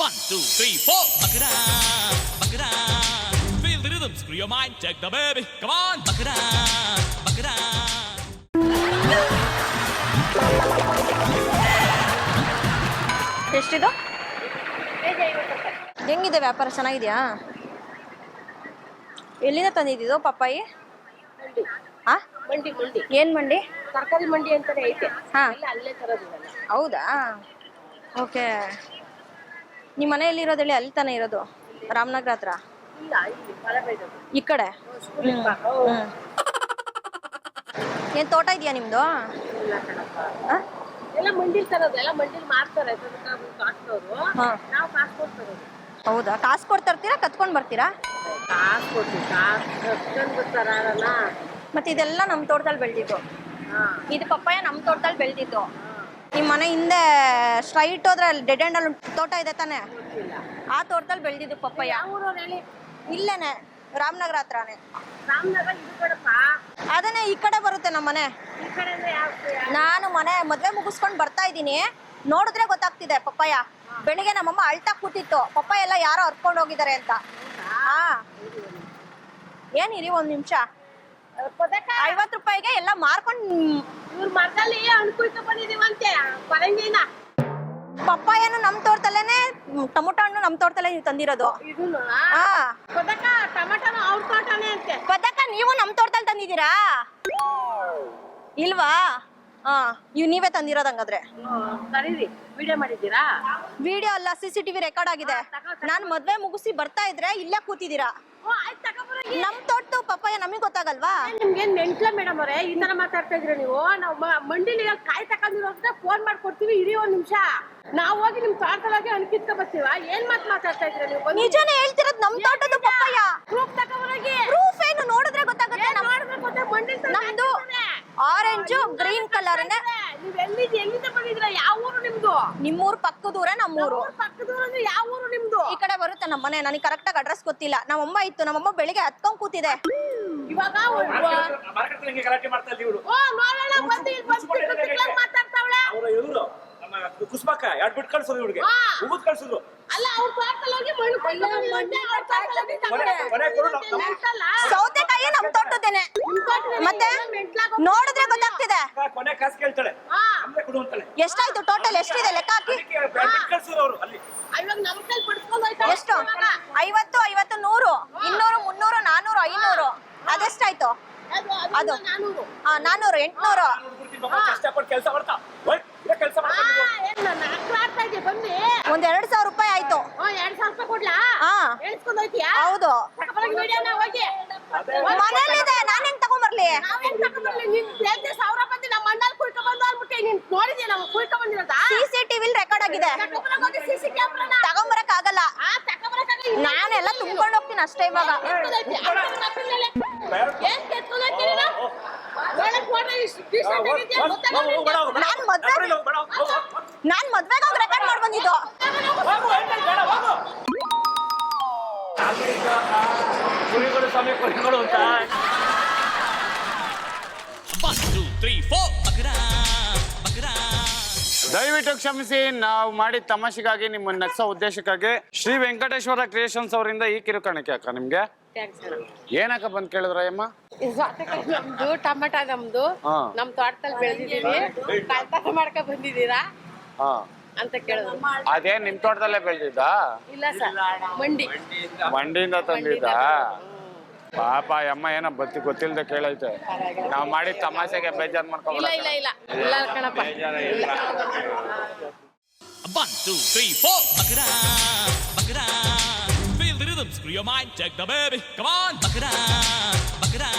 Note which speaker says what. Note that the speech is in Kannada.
Speaker 1: 1, 2, 3, 4. Bakara, bakara. Feel the rhythm, screw your mind, check the baby. Come on, bakara, bakara.
Speaker 2: ಎಷ್ಟಿದು? ಹೆಂಗಿದೆ ವ್ಯಾಪಾರ? ಚೆನ್ನಾಗಿದೆಯಾ? ಎಲ್ಲಿಂದ ತಂದಿದ್ದು ಪಪ್ಪಾಯಿ? ಹಾ,
Speaker 3: ಮಂಡಿ
Speaker 2: ಏನ್ ಮಂಡಿ?
Speaker 3: ತರಕಾರಿ ಮಂಡಿ ಅಂತಾನೆ ಐತೆ.
Speaker 2: ಹಾ,
Speaker 3: ಅಲ್ಲೇ ತರೋದು.
Speaker 2: ಹೌದಾ? ಓಕೆ. ನಿಮ್ಮ ಮನೆಯಲ್ಲಿರೋದು ಹೇಳಿ, ಅಲ್ಲಿ ತಾನೇ ಇರೋದು? ರಾಮನಗರ ಹತ್ರ?
Speaker 3: ಇಲ್ಲ, ಇಲ್ಲಿ ಮಲೆಬೈಲಲ್ಲಿ.
Speaker 2: ಈ ಕಡೆ? ಏನ್ ತೋಟ ಇದೆಯಾ ನಿಮ್ದು?
Speaker 3: ಇಲ್ಲ ಕಣಪ್ಪ.
Speaker 2: ಆ?
Speaker 3: ಎಲ್ಲ ಮಂಡಿಲ್ ತರೋದು, ಎಲ್ಲ ಮಂಡಿಲ್ ಮಾರ್ತಾರೆ ಕಾಸ್ನವರು. ನಾವು ಕಾಸು ಕೊಟ್ಟು ತರೋದು.
Speaker 2: ಹೌದಾ? ಕಾಸು ಕೊಟ್ಟು ತರ್ತೀರಾ, ಕತ್ಕೊಂಡ್ ಬರ್ತೀರಾ?
Speaker 3: ಕಾಸು ಕೊಡ್ತೀವಿ, ಕಾಸು ಕತ್ಕೊಂಡು ಬರ್ತಾರಲ್ಲ.
Speaker 2: ಮತ್ತೆ ಇದೆಲ್ಲ ನಮ್ಮ ತೋಟದಲ್ಲಿ ಬೆಳೆದಿದ್ದು. ಇದು ಪಪ್ಪಾಯ ನಮ್ಮ ತೋಟದಲ್ಲಿ ಬೆಳೆದಿದ್ದು. ನಿಮ್ಮ ಮನೆ ಹಿಂದೆ ಸ್ಟ್ರೈಟ್ ಹೋದ್ರೆ ಅಲ್ಲಿ ಡೆಡ್ ಎಂಡ್ ಅಲ್ಲಿ ತೋಟ ಇದೆ ತಾನೆ? ಆ ತೋಟದಲ್ಲಿ ಬೆಳೆದಿದ್ದು ಪಪ್ಪಾಯ. ಇಲ್ಲೇನೆ, ರಾಮನಗರ ಹತ್ರನೇ.
Speaker 3: ರಾಮನಗರ ಇದು ಕಡಪ್ಪ.
Speaker 2: ಅದನ್ನೇ ಈ ಕಡೆ ಬರುತ್ತೆ ನಮ್ಮ ಮನೆ.
Speaker 3: ಈ ಕಡೆ
Speaker 2: ನಾನು ಮನೆ ಮದ್ವೆ ಮುಗಿಸ್ಕೊಂಡು ಬರ್ತಾ ಇದ್ದೀನಿ, ನೋಡಿದ್ರೆ ಗೊತ್ತಾಗ್ತಿದೆ ಪಪ್ಪಾಯ. ಬೆಳಿಗ್ಗೆ ನಮ್ಮಮ್ಮ ಅಳ್ತಾ ಕೂತಿತ್ತು, ಪಪ್ಪಾಯ ಎಲ್ಲ ಯಾರೋ ಹರ್ಕೊಂಡು ಹೋಗಿದ್ದಾರೆ ಅಂತ. ಹಾ, ಏನಿರಿ ಒಂದ್ ನಿಮಿಷ. 50 ರೂಪಾಯಿಗೆ ಎಲ್ಲ ಮಾರ್ಕೊಂಡು
Speaker 3: ಇವ್ರ ಮರದಲ್ಲಿ ಅನ್ಕುಯ್ತು ಬಂದಿದೀವಂತೆ ಪರಂಗಿನ.
Speaker 2: ಪಪ್ಪಾಯನು ನಮ್ ತೋಟದಲ್ಲೇನೆ, ಟೊಮೊಟೊ ಹಣ್ಣು ನಮ್ ತೋಟದಲ್ಲೇ ನೀವು ತಂದಿರೋದು.
Speaker 3: ಇದನ್ನು
Speaker 2: ಹಾ,
Speaker 3: ಪದಕ ಟೊಮೆಟೊನು ಅವ್ರ ತೋಟನೇ ಅಂತೆ.
Speaker 2: ಪದಕ ನೀವು ನಮ್ ತೋಟದಲ್ಲಿ ತಂದಿದ್ದೀರಾ ಇಲ್ವಾ? ಹಾ, ನೀವೇ ತಂದಿರೋದು ಹಂಗಾದ್ರೆ.
Speaker 3: ಕರೀರಿ, ವಿಡಿಯೋ ಮಾಡಿದ್ದೀರಾ?
Speaker 2: ವಿಡಿಯೋ ಅಲ್ಲ, CCTV ರೆಕಾರ್ಡ್ ಆಗಿದೆ. ನಾನ್ ಮದ್ವೆ ಮುಗಿಸಿ ಬರ್ತಾ ಇದ್ರೆ ಇಲ್ಲೇ ಕೂತಿದ್ದೀರಾ. ನಮ್ ತೋಟದ್ದು ಪಪ್ಪಾಯ ನಮಗ್ ಗೊತ್ತಾಗಲ್ವಾ?
Speaker 3: ನಿಮ್ಗೆ ನೆಂಟ್ಲ ಮೇಡಮ್ ಅವರೇ, ಈ ತರ ಮಾತಾಡ್ತಾ ಇದ್ರಿ ನೀವು. ನಾವು ಮಂಡಿಲಿ ಕಾಯಿ ತಕೊಂಡಿರೋದ್ರೆ ಫೋನ್ ಮಾಡ್ಕೊಡ್ತೀವಿ, ಇರಿ ಒಂದ್ ನಿಮಿಷ. ನಾವ್ ಹೋಗಿ ನಿಮ್ ತೋಟದೊಳಗೆ ಅನ್ಕಿತ್ಕ ಬರ್ತೀವ. ಏನ್ ಮಾತಾಡ್ತಾ ಇದ್ರಿ ನೀವು?
Speaker 2: ನಿಜನೇ ಹೇಳ್ತಿರೋದು, ನಮ್ ತೋಟದ್ದು ಪಪ್ಪಾಯ.
Speaker 3: ಪ್ರೂಫ್ ತಗೊಂಡ್ಬರೋಗಿ.
Speaker 2: ಪ್ರೂಫ್ ಏನು? ನೋಡಿದ್ರೆ ಗೊತ್ತಾಗುತ್ತೆ. ನಮ್ದು ಆರೆಂಜ್ ಗ್ರೀನ್ ಕಲರ್.
Speaker 3: ನೀವ್ ಎಲ್ಲಿಂದ ಬಂದಿದ್ರ? ಯಾವ ಊರು ನಿಮ್ದು?
Speaker 2: ನಿಮ್ಮೂರ್ ಪಕ್ಕದೂರ ನಮ್ಮೂರು.
Speaker 3: ಪಕ್ಕದೂರ ಅಂದ್ರೆ ಯಾವ ಊರು ನಿಮ್ದು?
Speaker 2: ಈ ಕಡೆ ಬರುತ್ತೆ ನಮ್ಮ ಮನೆ. ನನಗೆ ಕರೆಕ್ಟ್ ಆಗಿ ಅಡ್ರೆಸ್ ಗೊತ್ತಿಲ್ಲ. ನಮ್ಮಮ್ಮ ಇತ್ತು, ನಮ್ಮಮ್ಮ ಬೆಳಿಗ್ಗೆ ಹತ್ಕೊಂಡ್ ಕೂತಿದೆ.
Speaker 3: ಇವಾಗ
Speaker 4: ಕುಸ್ಮಕ್ಕ ಎರಡು ಬಿಟ್ಟು ಕಳ್ಸೋದು ಇವ್ರಿಗೆ, ಉಗುದ್ ಕಳ್ಸಿದ್ರು.
Speaker 3: ಅಲ್ಲ, ಅವ್ರ ತೋಟದಲ್ಲಿ ಹೋಗಿ
Speaker 2: ಸೌತೆಕಾಯಿ ನಮ್ ತೋಟದ್ದೇನೆ. ಮತ್ತೆ ನೋಡಿದ್ರೆ ಗೊತ್ತಾಗ್ತಿದೆ.
Speaker 4: ಕೊನೆ ಕಾಸು ಕೇಳ್ತಾಳೆ, ಕೊಡುವಂತಾಳೆ.
Speaker 2: ಎಷ್ಟಾಯ್ತು ಟೋಟಲ್? ಎಷ್ಟಿದೆ ಲೆಕ್ಕ ಹಾಕಿ.
Speaker 4: ಕಳ್ಸಿದ್ರು ಅವರು ಅಲ್ಲಿ.
Speaker 2: ಎಷ್ಟು? 50, 50, 100, 200, 300, 400, 500. ಅದೆಷ್ಟಾಯ್ತು? ಅದು 400, 800.
Speaker 4: ಕಷ್ಟಪಟ್ಟು ಕೆಲಸ ಮಾಡ್ತಾ ಕೆಲಸ
Speaker 3: ಬನ್ನಿ.
Speaker 2: ಒಂದ್ 2,000 ರೂಪಾಯಿ ಆಯ್ತು.
Speaker 3: 2,000 ರೂಪಾಯಿ ಕೊಡ್ಲಾ?
Speaker 2: ಹೌದು, ಮನೇಲಿದೆ. ನಾನ್ ಹೆಂಗ್ ತಗೊಂಡ್ಬರ್ಲಿ? CCTV ರೆಕಾರ್ಡ್ ಆಗಿದೆ. ತಗೊಂಬರಕ್ ಆಗಲ್ಲ. ನಾನೆಲ್ಲ ತುಂಬ್ಕೊಂಡು ಹೋಗ್ತೀನಿ ಅಷ್ಟೇ. ಇವಾಗ ನಾನ್ ಮದ್ವೆಗೆ ಹೋಗಿ ರೆಕಾರ್ಡ್ ಮಾಡಿ ಬಂದಿದ್ದು.
Speaker 4: ಕುರಿಗಳು ಅಂತ
Speaker 1: 1, 2, 3, 4. Bakara, bakara.
Speaker 5: ದಯವಿಟ್ಟು ಕ್ಷಮಿಸಿ, ನಾವು ಮಾಡಿದ ತಮಾಷೆಗಾಗಿ, ನಿಮ್ಮನ್ನ ನಗ್ಸೋ ಉದ್ದೇಶಕ್ಕಾಗಿ ಶ್ರೀ ವೆಂಕಟೇಶ್ವರ ಕ್ರಿಯೇಷನ್ಸ್ ಅವರಿಂದ ಈ ಕಿರುಕಾಣಿಕೆ ಅಕ್ಕ ನಿಮ್ಗೆ. ಏನಕ್ಕ ಬಂದ್ ಕೇಳಿದ್ರಯ್ಯಮ್ಮ?
Speaker 3: ನಮ್ದು ಟಮಾಟ, ನಮ್ದು ನಮ್ ತೋಟದಲ್ಲಿ ಬೆಳೆದಿದೀವಿ, ಕಳ್ತನ ಮಾಡ್ಕ ಬಂದಿದ್ದೀರಾ ಅಂತ ಕೇಳಿದ್ರು.
Speaker 5: ಅದೇನ್ ನಿಮ್ ತೋಟದಲ್ಲೇ ಬೆಳೆದಿದ್ದ?
Speaker 3: ಇಲ್ಲ ಸರ್,
Speaker 5: ಮಂಡಿಯಿಂದ ತಂದಿದ್ದ. ಪಾಪ ಅಮ್ಮ ಏನೋ ಗೊತ್ತಿಲ್ದೆ ಕೇಳೈತೆ. ನಾವ್ ಮಾಡಿದ ತಮಾಷೆಗೆ ಬೇಜಾರ್ ಮಾಡ್ಕೊಂಡ್.
Speaker 3: ಇಲ್ಲ ಇಲ್ಲ ಇಲ್ಲ ಇಲ್ಲ ಕಣಪ್ಪ.
Speaker 1: 1, 2, 3, 4. Bakara, bakara. Feel the rhythm, screw your mind, check the baby. Come on, bakara, bakara.